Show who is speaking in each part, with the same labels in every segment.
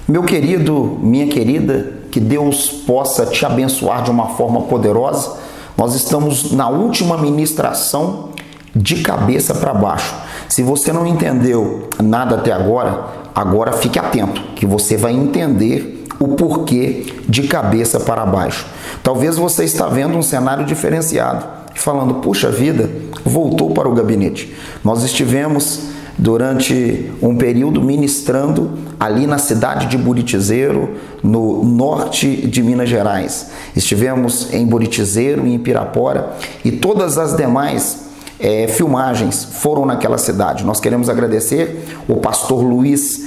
Speaker 1: Meu querido, minha querida, que Deus possa te abençoar de uma forma poderosa. Nós estamos na última ministração de cabeça para baixo. Se você não entendeu nada até agora, agora fique atento, que você vai entender o porquê de cabeça para baixo. Talvez você está vendo um cenário diferenciado, falando, puxa vida, voltou para o gabinete. Nós estivemos durante um período ministrando ali na cidade de Buritizeiro, no norte de Minas Gerais. Estivemos em Buritizeiro, em Pirapora, e todas as demais filmagens foram naquela cidade. Nós queremos agradecer o pastor Luiz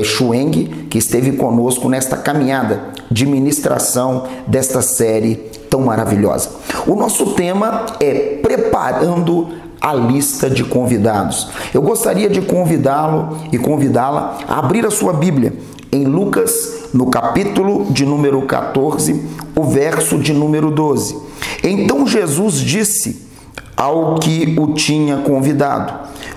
Speaker 1: Schweng, que esteve conosco nesta caminhada de ministração desta série tão maravilhosa. O nosso tema é preparando a lista de convidados. Eu gostaria de convidá-lo e convidá-la a abrir a sua Bíblia em Lucas, no capítulo de número 14, o verso de número 12. Então Jesus disse ao que o tinha convidado: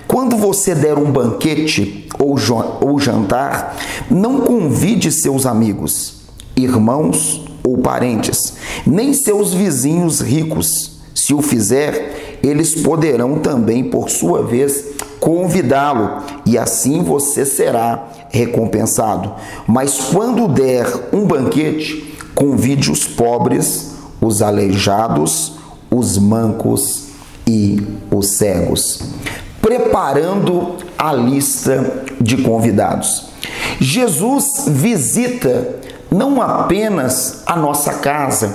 Speaker 1: quando você der um banquete ou jantar, não convide seus amigos, irmãos ou parentes, nem seus vizinhos ricos. Se o fizer, eles poderão também, por sua vez, convidá-lo, e assim você será recompensado. Mas quando der um banquete, convide os pobres, os aleijados, os mancos e os cegos. Preparando a lista de convidados. Jesus visita não apenas a nossa casa,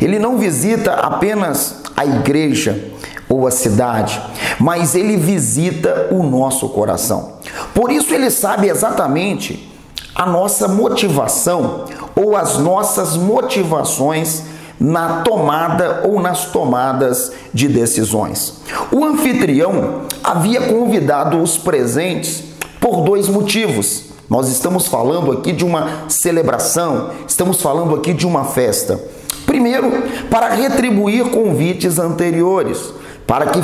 Speaker 1: ele não visita apenas a igreja ou a cidade, mas ele visita o nosso coração. Por isso ele sabe exatamente a nossa motivação ou as nossas motivações na tomada ou nas tomadas de decisões. O anfitrião havia convidado os presentes por dois motivos. Nós estamos falando aqui de uma celebração, estamos falando aqui de uma festa. Primeiro, para retribuir convites anteriores, para que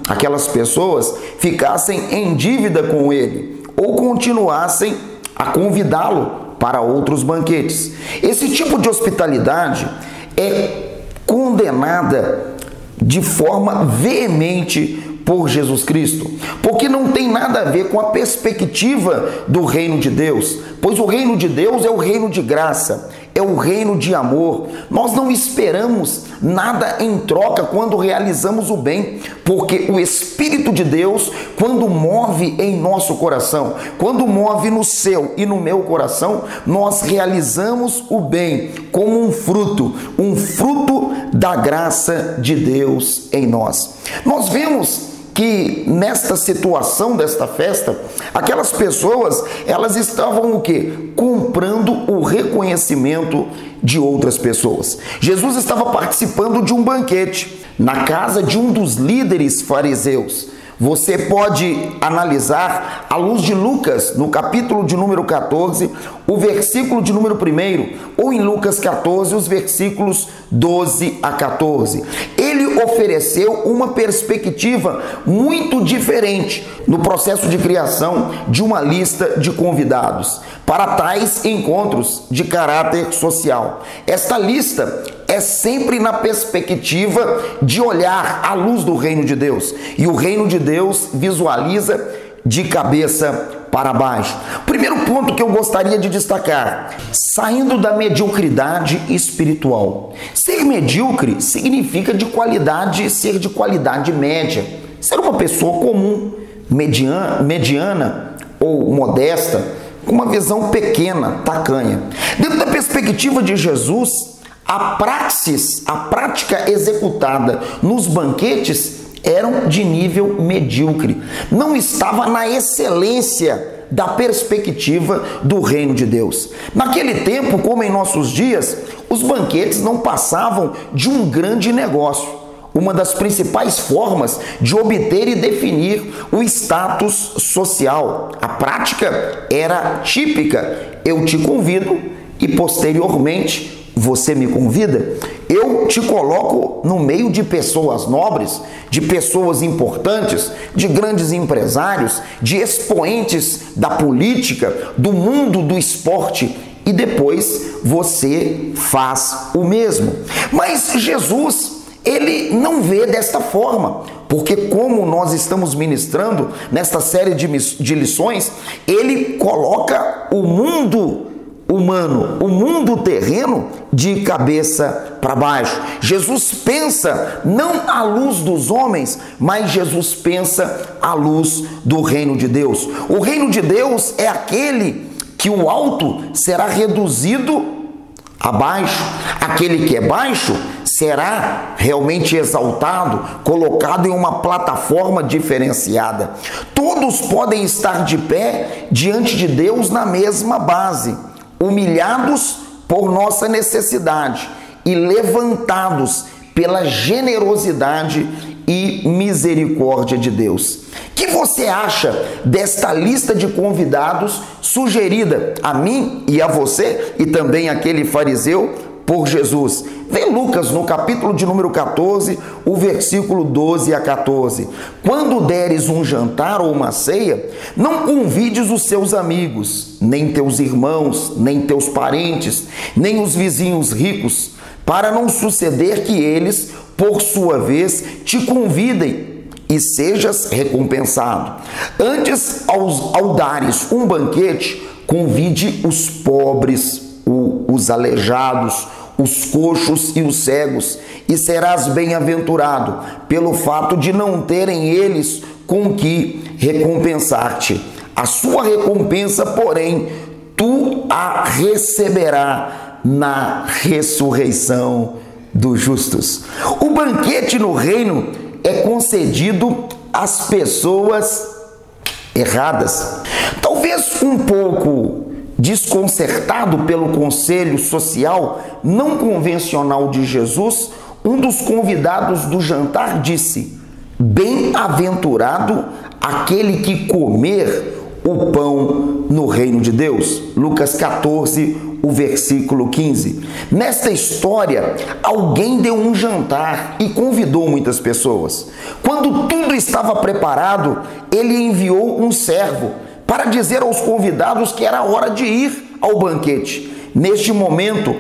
Speaker 1: aquelas pessoas ficassem em dívida com ele ou continuassem a convidá-lo para outros banquetes. Esse tipo de hospitalidade é condenada de forma veemente por Jesus Cristo, porque não tem nada a ver com a perspectiva do reino de Deus, pois o reino de Deus é o reino de graça, é o reino de amor. Nós não esperamos nada em troca quando realizamos o bem, porque o Espírito de Deus, quando move em nosso coração, quando move no seu e no meu coração, nós realizamos o bem como um fruto da graça de Deus em nós. Nós vemos que nesta situação desta festa, aquelas pessoas, elas estavam o quê? Comprando o reconhecimento de outras pessoas. Jesus estava participando de um banquete na casa de um dos líderes fariseus. Você pode analisar à luz de Lucas, no capítulo de número 14, o versículo de número 1, ou em Lucas 14, os versículos 12 a 14. Ele ofereceu uma perspectiva muito diferente no processo de criação de uma lista de convidados para tais encontros de caráter social. Esta lista é sempre na perspectiva de olhar à luz do reino de Deus. E o reino de Deus visualiza de cabeça para baixo. Primeiro ponto que eu gostaria de destacar: saindo da mediocridade espiritual. Ser medíocre significa ser de qualidade média. Ser uma pessoa comum, mediana ou modesta, com uma visão pequena, tacanha. Dentro da perspectiva de Jesus, a prática executada nos banquetes eram de nível medíocre. Não estava na excelência da perspectiva do reino de Deus. Naquele tempo, como em nossos dias, os banquetes não passavam de um grande negócio. Uma das principais formas de obter e definir o status social. A prática era típica: eu te convido e posteriormente você me convida. eu te coloco no meio de pessoas nobres, de pessoas importantes, de grandes empresários, de expoentes da política, do mundo do esporte, e depois você faz o mesmo. Mas Jesus, ele não vê desta forma, porque como nós estamos ministrando nesta série de lições, ele coloca o mundo humano, o mundo terreno, de cabeça para baixo. Jesus pensa não à luz dos homens, mas Jesus pensa à luz do reino de Deus. O reino de Deus é aquele que o alto será reduzido a baixo, aquele que é baixo será realmente exaltado, colocado em uma plataforma diferenciada. Todos podem estar de pé diante de Deus na mesma base, humilhados por nossa necessidade e levantados pela generosidade e misericórdia de Deus. O que você acha desta lista de convidados sugerida a mim e a você e também aquele fariseu por Jesus? Vê Lucas no capítulo de número 14, o versículo 12 a 14. Quando deres um jantar ou uma ceia, não convides os seus amigos, nem teus irmãos, nem teus parentes, nem os vizinhos ricos, para não suceder que eles, por sua vez, te convidem e sejas recompensado. Antes, ao dares um banquete, convide os pobres, os aleijados, os coxos e os cegos, e serás bem-aventurado, pelo fato de não terem eles com que recompensar-te. A sua recompensa, porém, tu a receberás na ressurreição dos justos. O banquete no reino é concedido às pessoas erradas. Talvez um pouco desconcertado pelo conselho social não convencional de Jesus, um dos convidados do jantar disse: bem-aventurado aquele que comer o pão no reino de Deus. Lucas 14, o versículo 15. Nesta história, alguém deu um jantar e convidou muitas pessoas. Quando tudo estava preparado, ele enviou um servo para dizer aos convidados que era hora de ir ao banquete. Neste momento,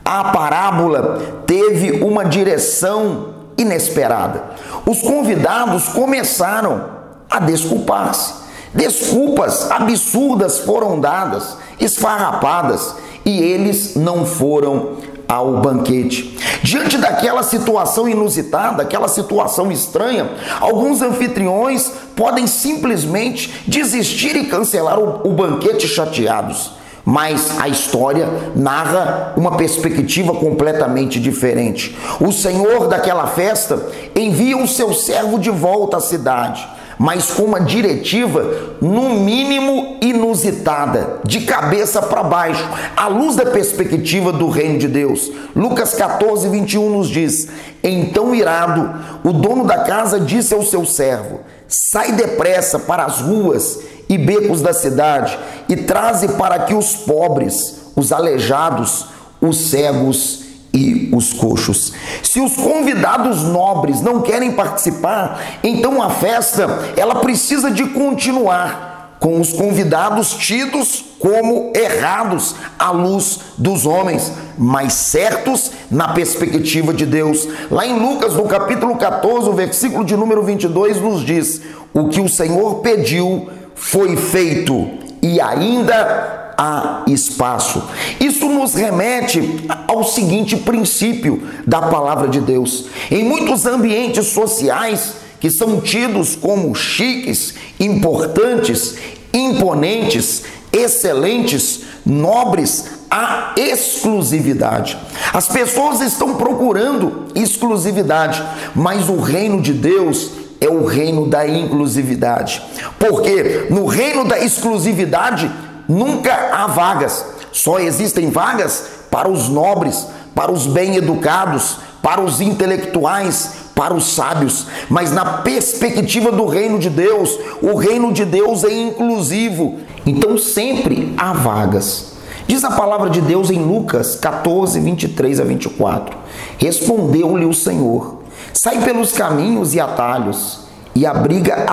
Speaker 1: a parábola teve uma direção inesperada. Os convidados começaram a desculpar-se. Desculpas absurdas foram dadas, esfarrapadas, e eles não foram ao banquete. Diante daquela situação inusitada, aquela situação estranha, alguns anfitriões podem simplesmente desistir e cancelar o banquete chateados. Mas a história narra uma perspectiva completamente diferente. O senhor daquela festa envia o seu servo de volta à cidade, mas com uma diretiva no mínimo inusitada, de cabeça para baixo, à luz da perspectiva do reino de Deus. Lucas 14, 21 nos diz: então irado, o dono da casa disse ao seu servo: sai depressa para as ruas e becos da cidade e traze para aqui os pobres, os aleijados, os cegos e os coxos. Se os convidados nobres não querem participar, então a festa ela precisa de continuar com os convidados tidos como errados à luz dos homens, mas certos na perspectiva de Deus. Lá em Lucas, no capítulo 14, o versículo de número 22 nos diz: o que o Senhor pediu foi feito e ainda há espaço. Isso nos remete ao seguinte princípio da palavra de Deus. Em muitos ambientes sociais que são tidos como chiques, importantes, imponentes, excelentes, nobres, há exclusividade. As pessoas estão procurando exclusividade, mas o reino de Deus é o reino da inclusividade. Porque no reino da exclusividade nunca há vagas, só existem vagas para os nobres, para os bem-educados, para os intelectuais, para os sábios. Mas na perspectiva do reino de Deus, o reino de Deus é inclusivo, então sempre há vagas. Diz a palavra de Deus em Lucas 14, 23 a 24. Respondeu-lhe o Senhor: sai pelos caminhos e atalhos, e obriga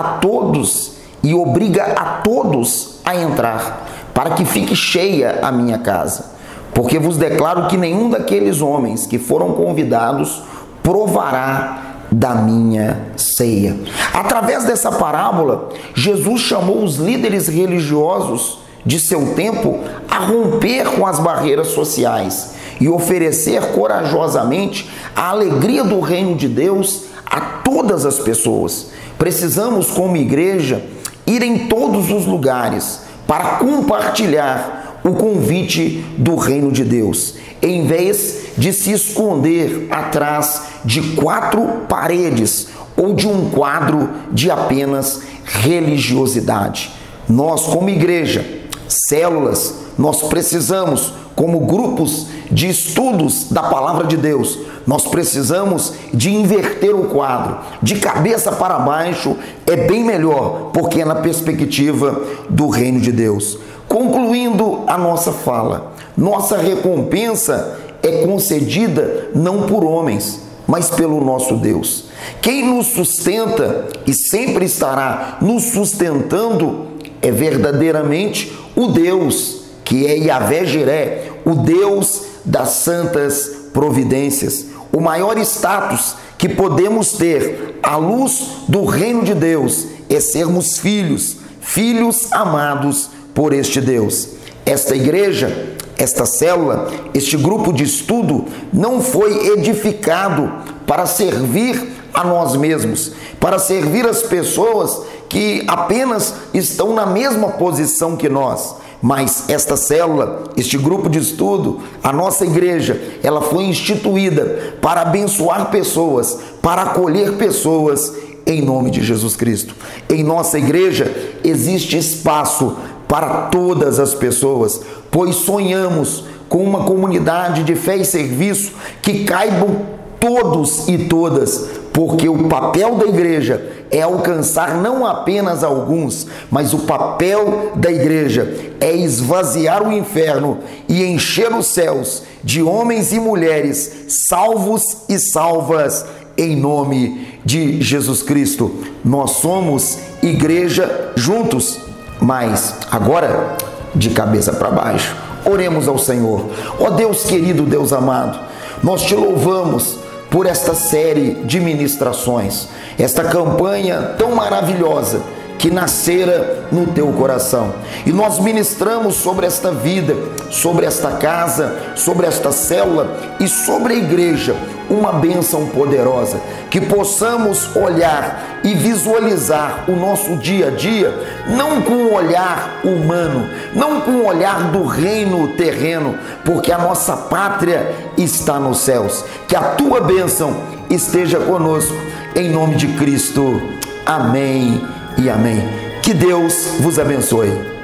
Speaker 1: a todos a entrar, para que fique cheia a minha casa. Porque vos declaro que nenhum daqueles homens que foram convidados provará da minha ceia. Através dessa parábola, Jesus chamou os líderes religiosos de seu tempo a romper com as barreiras sociais e oferecer corajosamente a alegria do reino de Deus a todas as pessoas. Precisamos, como igreja, ir em todos os lugares para compartilhar o convite do reino de Deus, em vez de se esconder atrás de 4 paredes ou de um quadro de apenas religiosidade. Nós, como igreja, células, nós precisamos, como grupos de estudos da palavra de Deus, nós precisamos de inverter o quadro. De cabeça para baixo é bem melhor, porque é na perspectiva do reino de Deus. Concluindo a nossa fala, nossa recompensa é concedida não por homens, mas pelo nosso Deus. Quem nos sustenta e sempre estará nos sustentando é verdadeiramente o Deus, que é Yahvé Jiré, o Deus das santas providências. O maior status que podemos ter à luz do reino de Deus é sermos filhos amados por este Deus. Esta igreja, esta célula, este grupo de estudo não foi edificado para servir a nós mesmos, para servir as pessoas que apenas estão na mesma posição que nós. Mas esta célula, este grupo de estudo, a nossa igreja, ela foi instituída para abençoar pessoas, para acolher pessoas em nome de Jesus Cristo. Em nossa igreja existe espaço para todas as pessoas, pois sonhamos com uma comunidade de fé e serviço que caibam todos e todas, porque o papel da igreja é alcançar não apenas alguns, mas o papel da igreja é esvaziar o inferno e encher os céus de homens e mulheres salvos e salvas em nome de Jesus Cristo. Nós somos igreja juntos, mas agora de cabeça para baixo. Oremos ao Senhor. Ó Deus querido, Deus amado, nós te louvamos por esta série de ministrações, esta campanha tão maravilhosa que nascera no teu coração. E nós ministramos sobre esta vida, sobre esta casa, sobre esta célula e sobre a igreja uma bênção poderosa, que possamos olhar e visualizar o nosso dia a dia, não com o olhar humano, não com o olhar do reino terreno, porque a nossa pátria está nos céus. Que a tua bênção esteja conosco, em nome de Cristo. Amém e amém. Que Deus vos abençoe.